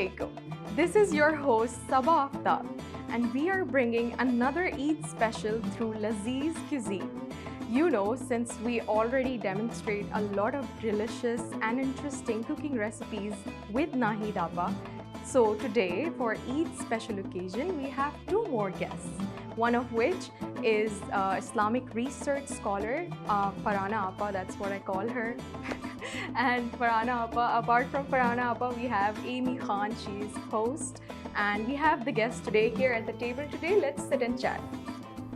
Assalamualaikum. This is your host Sabah Aftab, and we are bringing another Eid special through Lazeez Cuisine. You know, since we already demonstrate a lot of delicious and interesting cooking recipes with Nahid Appa, so today for Eid special occasion we have two more guests. One of which is Islamic research scholar Farhana Appa, that's what I call her. And Farhana Appa, apart from Farhana Appa, we have Amy Khan, she is host. And we have the guest today here at the table today. Let's sit and chat.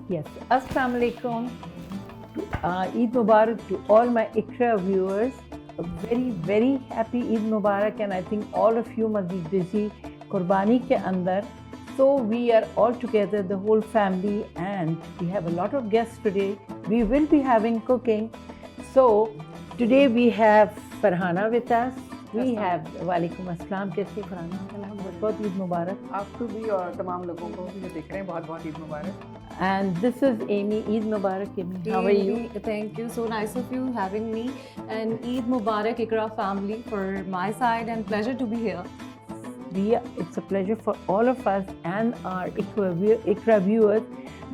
Yes, Assalamu alaikum. Eid Mubarak to all my Iqra viewers. A very, very happy Eid Mubarak, and I think all of you must be busy Qurbani ke andar. So we are all together, the whole family, and we have a lot of guests today. We will be having cooking. So today we have Farhana with us. We have Walaikum Assalam. कैसी फरहाना? बहुत ईद मुबारक आपको भी और तमाम लोगों को भी जो देख रहे हैं बहुत बहुत ईद मुबारक. And this is Amy. Eid Mubarak, Amy. How are you? Thank you. So nice of you having me. And Eid Mubarak Iqra family for my side, and pleasure to be here. It's a pleasure for all of us and our Iqra viewers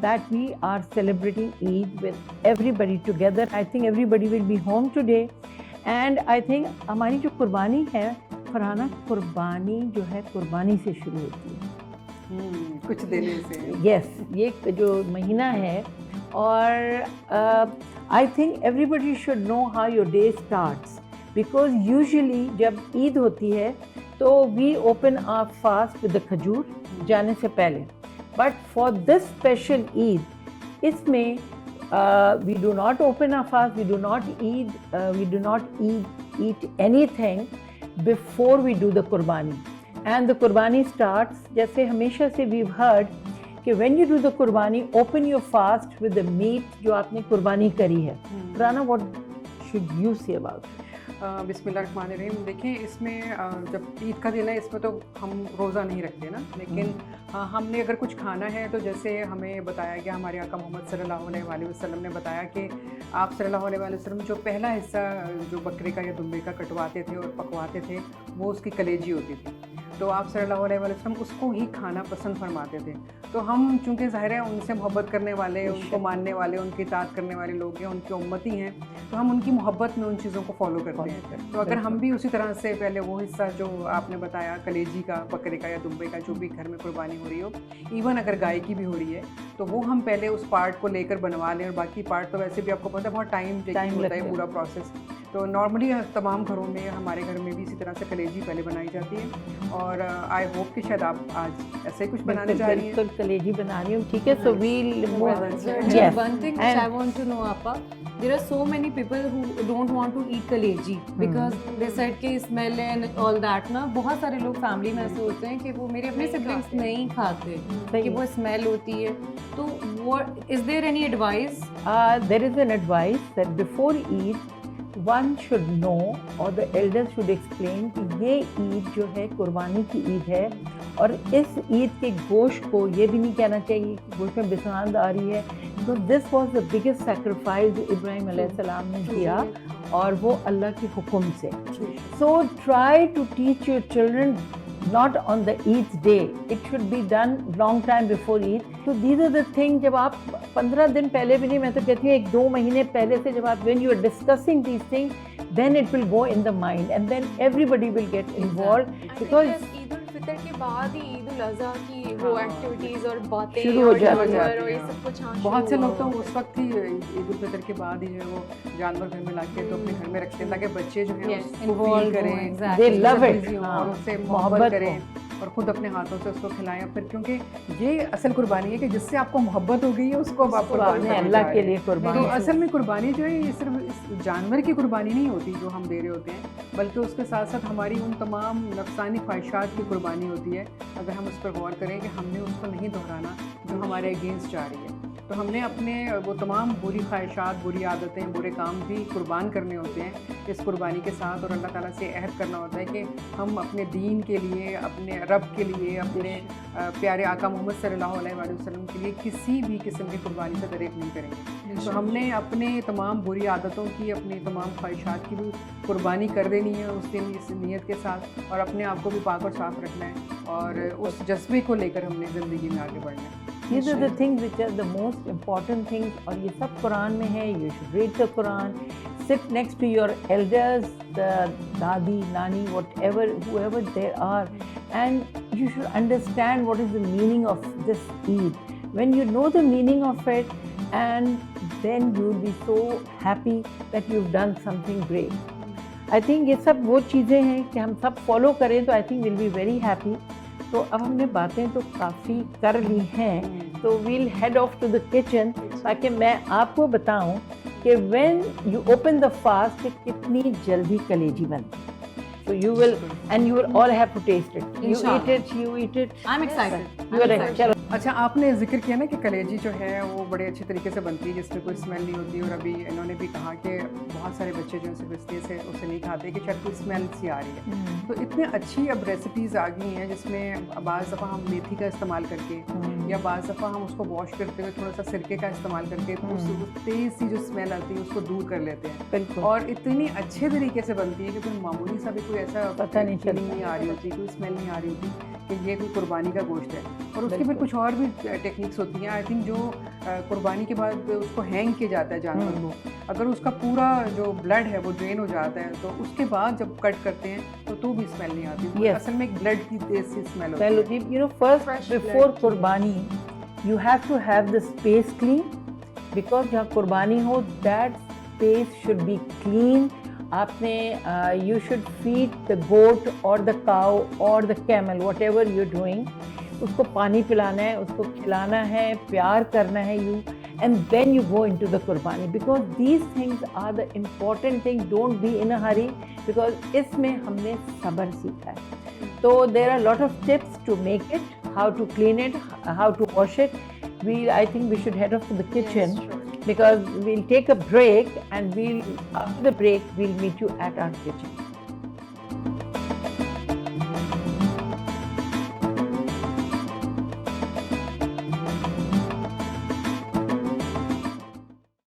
that we are celebrating Eid with everybody together. I think everybody will be home today. And I think हमारी जो कुर्बानी है, फरहाना, कुर्बानी जो है कुर्बानी से शुरू होती है. कुछ देने से. Yes, ये जो महीना है और I think everybody should know how your day starts, because usually जब ईद होती है तो we open our fast with the खजूर जाने से पहले. But for this special Eid, इसमें we do not open our fast, we do not eat anything before we do the qurbani. And the qurbani starts, जैसे हमेशा से we've heard कि when you do the qurbani, open your fast with the meat जो आपने कुर्बानी करी है. Farhana, what should you say about it? बिस्मिल्लाहिर्रहमानिर्रहीम. देखिए, इसमें जब ईद का दिन है इसमें तो हम रोज़ा नहीं रखते ना, लेकिन हमने अगर कुछ खाना है तो जैसे हमें बताया गया, हमारे आका मोहम्मद सल्लल्लाहु अलैहि वसल्लम ने बताया कि आप सल्लल्लाहु अलैहि वसल्लम जो पहला हिस्सा जो बकरे का या दुम्बे का कटवाते थे और पकवाते थे वो उसकी कलेजी होती थी. तो आप सल्लल्लाहु अलैहि वसल्लम उसको ही खाना पसंद फरमाते थे. तो हम चूँकि ज़ाहिर है उनसे मोहब्बत करने वाले, उनको मानने वाले, उनकी इताअत करने वाले लोग हैं, उनकी उम्मती हैं, तो हम उनकी मोहब्बत में उन चीज़ों को फॉलो करते हैं. तो अगर हम भी उसी तरह से पहले वो हिस्सा जो आपने बताया कलेजी का, बकरे का या दुम्बे का, जो भी घर में कुर्बानी हो रही हो, इवन अगर गाय की भी हो रही है, तो वो हम पहले उस पार्ट को लेकर बनवा लें. और बाकी पार्ट तो वैसे भी आपको पता है बहुत टाइम टेकिंग होता है पूरा प्रोसेस. तो नॉर्मली तमाम घरों में, हमारे घर में भी इसी तरह से कलेजी पहले बनाई जाती है. और आई होप कि शायद आप आज ऐसे ही कुछ बनाने जा रही हैं. बिल्कुल कलेजी बना रही हूँ. ठीक है, so we'll move. Yes. One thing which I want to know, Appa, there are so many people who don't want to eat kaleji because they said कि smell and all that ना. बहुत सारे लोग फैमिली में ऐसे होते हैं कि वो मेरे अपने सिबलिंग्स नहीं खाते कि वो स्मेल होती है. तो what is there any advice? There is an advice that before Eid one should know, or the elders should explain कि ये ईद जो है कुर्बानी की ईद है. और इस ईद के गोश्त को ये भी नहीं कहना चाहिए कि गोश्त में बिसांद आ रही है, तो this was the biggest sacrifice जो इब्राहिम अलैहिस्सलाम ने दिया, और वो अल्लाह के हुक्म से. So try to teach your children not on the Eid day. It should be done long time before Eid. So these are the things, जब आप 15 दिन पहले भी नहीं, मैं तो कहती हूँ 1-2 महीने पहले से जब आप when you are discussing these things, then it will go in the mind and then everybody will get involved. Because Eid ul Fitr के बाद ही ईद उल अज़हा की वो एक्टिविटीज़ और बातें शुरू हो जाती और ये सब कुछ. बहुत से लोग तो उस वक्त ही ईद उल फितर के बाद ही जो है वो जानवर घर में लाके तो अपने घर में रखते हैं ताकि बच्चे जो हैं उसको फील करें, they love it, और उससे मोहब्बत करें और ख़ुद अपने हाथों से उसको खिलाएं. फिर क्योंकि ये असल कुर्बानी है कि जिससे आपको मोहब्बत हो गई है उसको अब आप अल्लाह के लिए कुर्बानी. तो असल में कुर्बानी जो है ये सिर्फ इस जानवर की कुर्बानी नहीं होती जो हम दे रहे होते हैं, बल्कि उसके साथ साथ हमारी उन तमाम नफ्सानी ख्वाहिशात की कुर्बानी होती है. अगर हम उस पर गौर करें कि हमने उसको नहीं दोहराना जो हमारे अगेंस्ट जा रही है. तो हमने अपने वो तमाम बुरी ख्वाहिशात, बुरी आदतें, बुरे काम भी कुर्बान करने होते हैं इस कुर्बानी के साथ, और अल्लाह ताला से अहद करना होता है कि हम अपने दीन के लिए, अपने रब के लिए, अपने प्यारे आका मोहम्मद सल्लल्लाहु अलैहि वसल्लम के लिए किसी भी किस्म की कुर्बानी से दरेक नहीं करेंगे। तो हमने अपने तमाम बुरी आदतों की, अपनी तमाम ख्वाहिशात की भी कुर्बानी कर देनी है उस दिन इस नीयत के साथ, और अपने आप को भी पाक और साफ़ रखना है, और उस जज्बे को लेकर हमने ज़िंदगी में आगे बढ़ना है। These are the things which are the most important things, और ये सब कुरान में है. You should read the Quran, sit next to your elders, the dadi, nani, whatever, whoever they are, and you should understand what is the meaning of this Eid. When you know the meaning of it, and then you will be so happy that you've done something great. I think ये सब वो चीज़ें हैं कि हम सब follow करें तो I think we'll be very happy. तो अब हमने बातें तो काफ़ी कर ली हैं, तो we'll head off to the kitchen ताकि मैं आपको बताऊं कि when you open the fast कि कितनी जल्दी कलेजी बनती है. So you will, and you will all have to taste it. You eat it, you eat it. I'm excited. You are excited. चलो. अच्छा, आपने जिक्र किया ना कि कलेजी जो है वो बड़े अच्छे तरीके से बनती है, जिसमें कोई स्मेल नहीं होती, और अभी इन्होंने भी कहा कि बहुत सारे बच्चे जो हैं सिर्फ इसलिए से उसे नहीं खाते कि शायद कोई स्मेल सी आ रही है. तो इतने अच्छी अब रेसिपीज़ आ गई हैं जिसमें बाज़ दफ़ा हम मेथी का इस्तेमाल करके, या बाज़ दफ़ा हम उसको वॉश करते हुए थोड़ा सा सिरके का इस्तेमाल करके तो उस तेज़ सी जो स्मेल आती है उसको दूर कर लेते हैं. बिल्कुल. और इतनी अच्छे तरीके से बनती है कि कोई मामूली सा भी कोई ऐसा पता नहीं फीलिंग नहीं आ रही होती, कोई स्मेल नहीं आ रही होती कि ये कोई कुर्बानी का गोश्त है. और उसके फिर कुछ और भी टेक्निक्स होती हैं. आई थिंक जो कुर्बानी के बाद उसको हैंग किया जाता है जानवर को, अगर उसका पूरा जो ब्लड है वो ड्रेन हो जाता है तो उसके बाद जब कट करते हैं तो भी स्मेल नहीं आती. Yes. असल में एक ब्लड की तेज सी स्मेल होती है. You know, first Fresh before blood. कुर्बानी you have to have the space clean, because जहाँ कुर्बानी हो that space should be clean. आपने you should feed the goat or the cow or the camel, whatever you're doing. उसको पानी पिलाना है, उसको खिलाना है, प्यार करना है you, and then you go into the कुर्बानी, because these things are the important thing. Don't be in a hurry, because इसमें हमने सब्र सीखा है. So there are a lot of tips to make it, how to clean it, how to wash it. I think we should head off to the kitchen. Yes, sure. Because we'll take a break, and after the break we'll meet you at our kitchen.